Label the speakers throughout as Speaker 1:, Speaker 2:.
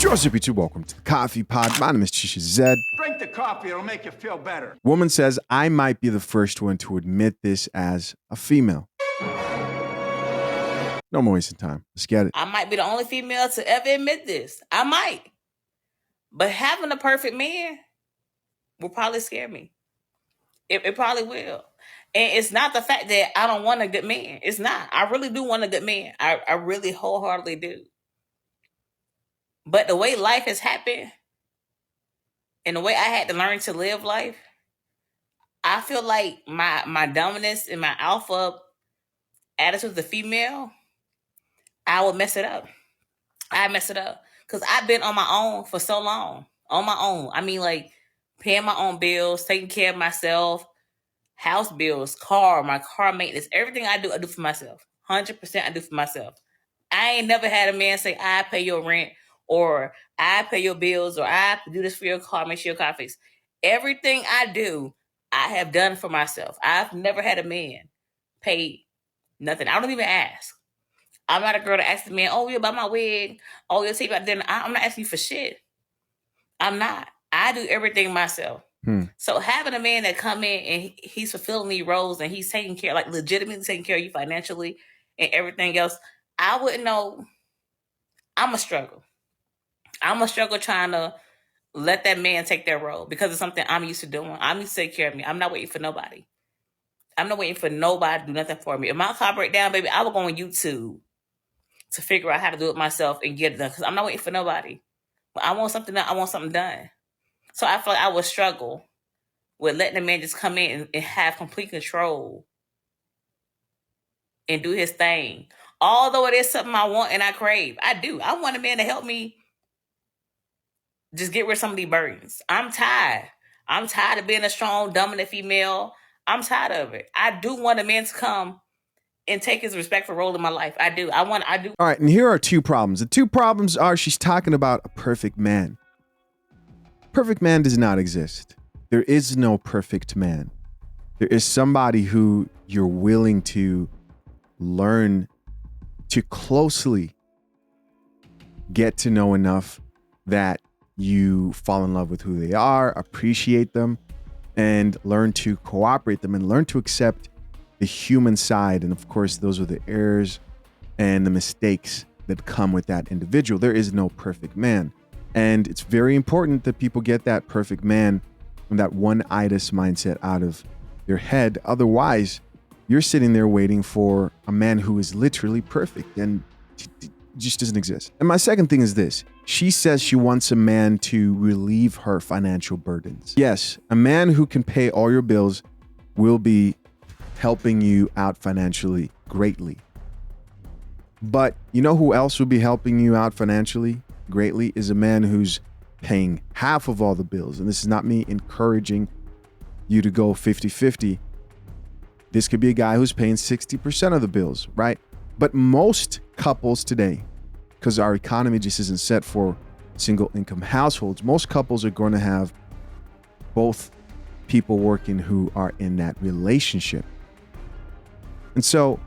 Speaker 1: What's up, YouTube? Welcome to the Coffee Pod. My name is Chisha Zed.
Speaker 2: Drink the coffee, it'll make you feel better.
Speaker 1: Woman says, I might be the first one to admit this as a female. No more wasting time. Let's get it.
Speaker 3: I might be the only female to ever admit this. I might. But having a perfect man will probably scare me. It probably will. And it's not the fact that I don't want a good man. It's not. I really do want a good man. I really wholeheartedly do. But the way life has happened and the way I had to learn to live life, I feel like my dominance and my alpha attitude as a female, I would mess it up. I mess it up. Because I've been on my own for so long. On my own. I mean, like, paying my own bills, taking care of myself, house bills, my car maintenance, everything I do for myself. 100% I do for myself. I ain't never had a man say, I pay your rent, or I pay your bills, or I do this for your car, make sure your car fixed. Everything I do, I have done for myself. I've never had a man pay nothing. I don't even ask. I'm not a girl to ask the man, oh, you buy my wig, oh, you'll take about dinner. I'm not asking you for shit. I'm not. I do everything myself. So having a man that come in and he's fulfilling these roles and he's taking care, like legitimately taking care of you financially and everything else, I wouldn't know. I'm a struggle. I'm a struggle trying to let that man take that role because it's something I'm used to doing. I'm used to take care of me. I'm not waiting for nobody. I'm not waiting for nobody to do nothing for me. If my car break down, baby, I will go on YouTube to figure out how to do it myself and get it done because I'm not waiting for nobody. But I want something done. I want something done. So I feel like I would struggle with letting the man just come in and have complete control and do his thing. Although it is something I want and I crave. I do. I want a man to help me just get rid of some of these burdens. I'm tired. I'm tired of being a strong, dominant female. I'm tired of it. I do want a man to come and take his respectful role in my life. I do. I do.
Speaker 1: All right, and here are two problems. The two problems are she's talking about a perfect man. Perfect man does not exist. There is no perfect man. There is somebody who you're willing to learn to closely get to know enough that you fall in love with who they are, appreciate them, and learn to cooperate them and learn to accept the human side. And of course, those are the errors and the mistakes that come with that individual. There is no perfect man. And it's very important that people get that perfect man and that one-itis mindset out of their head. Otherwise, you're sitting there waiting for a man who is literally perfect and it just doesn't exist. And my second thing is this. She says she wants a man to relieve her financial burdens. Yes, a man who can pay all your bills will be helping you out financially greatly. But you know who else will be helping you out financially greatly is a man who's paying half of all the bills. And this is not me encouraging you to go 50-50. This could be a guy who's paying 60% of the bills, right? But most couples today, because our economy just isn't set for single income households, most couples are going to have both people working who are in that relationship. And so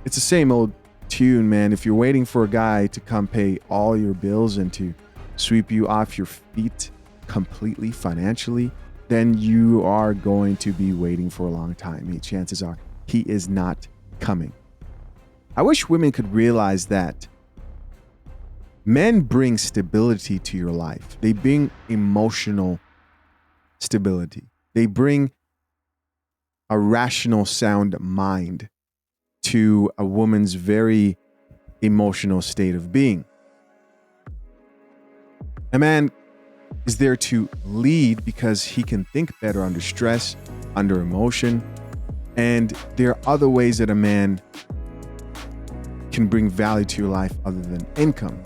Speaker 1: it's the same old tune, man. If you're waiting for a guy to come pay all your bills and to sweep you off your feet completely financially, then you are going to be waiting for a long time. Chances are he is not coming. I wish women could realize that men bring stability to your life. They bring emotional stability. They bring a rational, sound mind to a woman's very emotional state of being. A man is there to lead because he can think better under stress, under emotion, and there are other ways that a man can bring value to your life other than income.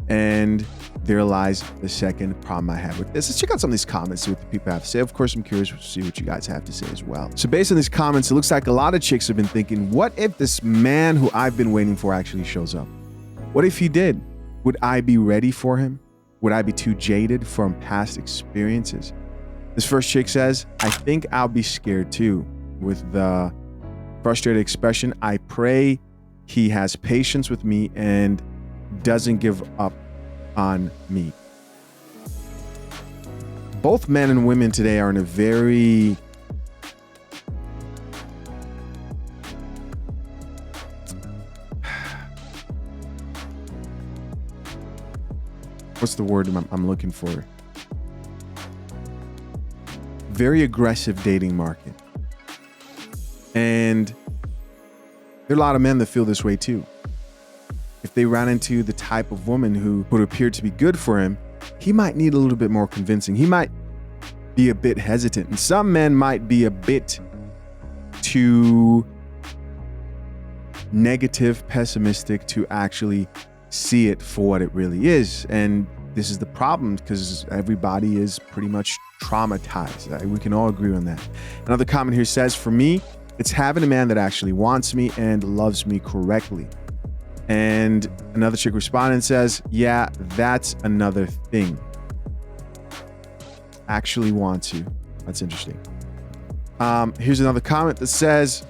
Speaker 1: And there lies the second problem I have with this. Let's check out some of these comments, see what the people have to say. Of course, I'm curious to see what you guys have to say as well. So based on these comments, it looks like a lot of chicks have been thinking, what if this man who I've been waiting for actually shows up? What if he did? Would I be ready for him? Would I be too jaded from past experiences? This first chick says, I think I'll be scared too, with the frustrated expression. I pray he has patience with me and doesn't give up on me. Both men and women today are in a very what's the word I'm looking for? Very aggressive dating market. And there are a lot of men that feel this way too. If they ran into the type of woman who would appear to be good for him, he might need a little bit more convincing. He might be a bit hesitant. And some men might be a bit too negative, pessimistic to actually see it for what it really is. And this is the problem, because everybody is pretty much traumatized. We can all agree on that. Another comment here says, for me, it's having a man that actually wants me and loves me correctly. And another chick responded and says, yeah, that's another thing. Actually wants you. That's interesting. Here's another comment that says,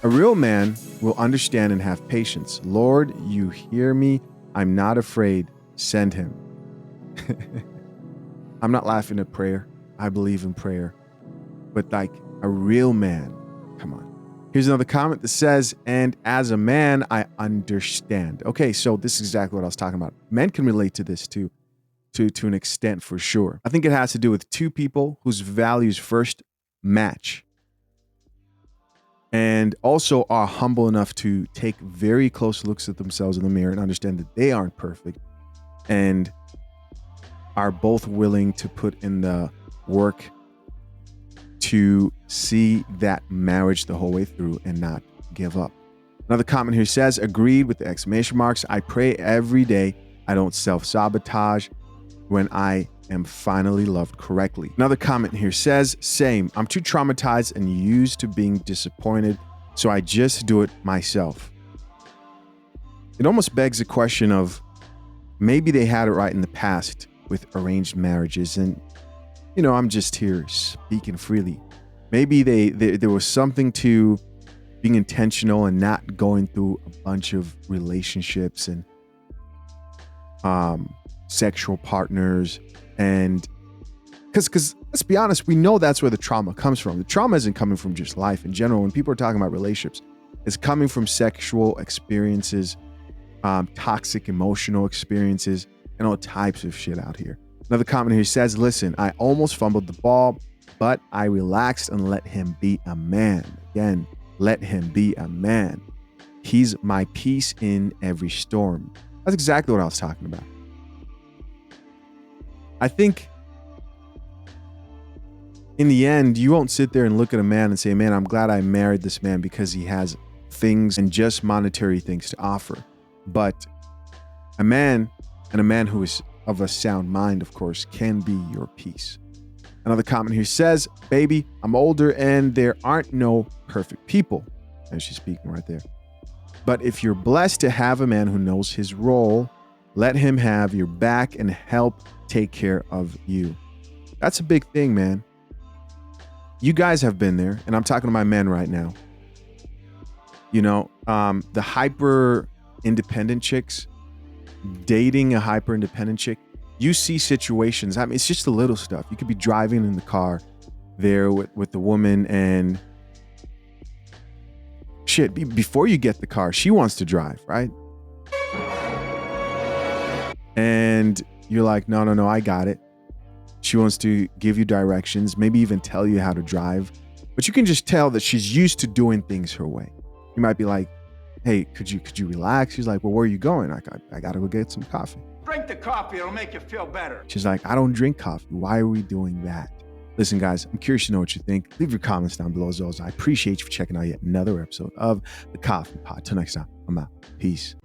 Speaker 1: a real man will understand and have patience. Lord, you hear me. I'm not afraid. Send him. I'm not laughing at prayer. I believe in prayer. But like a real man, come on. Here's another comment that says, and as a man, I understand. Okay, so this is exactly what I was talking about. Men can relate to this too, to an extent for sure. I think it has to do with two people whose values first match, and also are humble enough to take very close looks at themselves in the mirror and understand that they aren't perfect, and are both willing to put in the work to see that marriage the whole way through and not give up. Another comment here says, agreed with the exclamation marks. I pray every day I don't self-sabotage when I am finally loved correctly. Another comment here says, same. I'm too traumatized and used to being disappointed, so I just do it myself. It almost begs the question of maybe they had it right in the past with arranged marriages, and I'm just here speaking freely. Maybe there was something to being intentional and not going through a bunch of relationships and sexual partners, and because let's be honest, we know that's where the trauma comes from. The trauma isn't coming from just life in general. When people are talking about relationships, it's coming from sexual experiences, toxic emotional experiences, and all types of shit out here. Another comment here says, listen, I almost fumbled the ball, but I relaxed and let him be a man. Again, let him be a man. He's my peace in every storm. That's exactly what I was talking about. I think in the end, you won't sit there and look at a man and say, man, I'm glad I married this man because he has things and just monetary things to offer. But a man, and a man who is of a sound mind, of course, can be your peace. Another comment here says, baby, I'm older and there aren't no perfect people. And she's speaking right there. But if you're blessed to have a man who knows his role, let him have your back and help take care of you. That's a big thing, man. You guys have been there, and I'm talking to my men right now. The hyper independent chicks, dating a hyper independent chick, you see situations. I mean, it's just the little stuff. You could be driving in the car there with the woman, and shit, before you get the car, she wants to drive, right? And you're like, no, I got it. She wants to give you directions, maybe even tell you how to drive, but you can just tell that she's used to doing things her way. You might be like, hey, could you relax? She's like, well, where are you going? I gotta go get some coffee.
Speaker 2: Drink the coffee, it'll make you feel better.
Speaker 1: She's like, I don't drink coffee. Why are we doing that? Listen, guys, I'm curious to know what you think. Leave your comments down below as always. I appreciate you for checking out yet another episode of The Coffee Pod. Till next time, I'm out. Peace.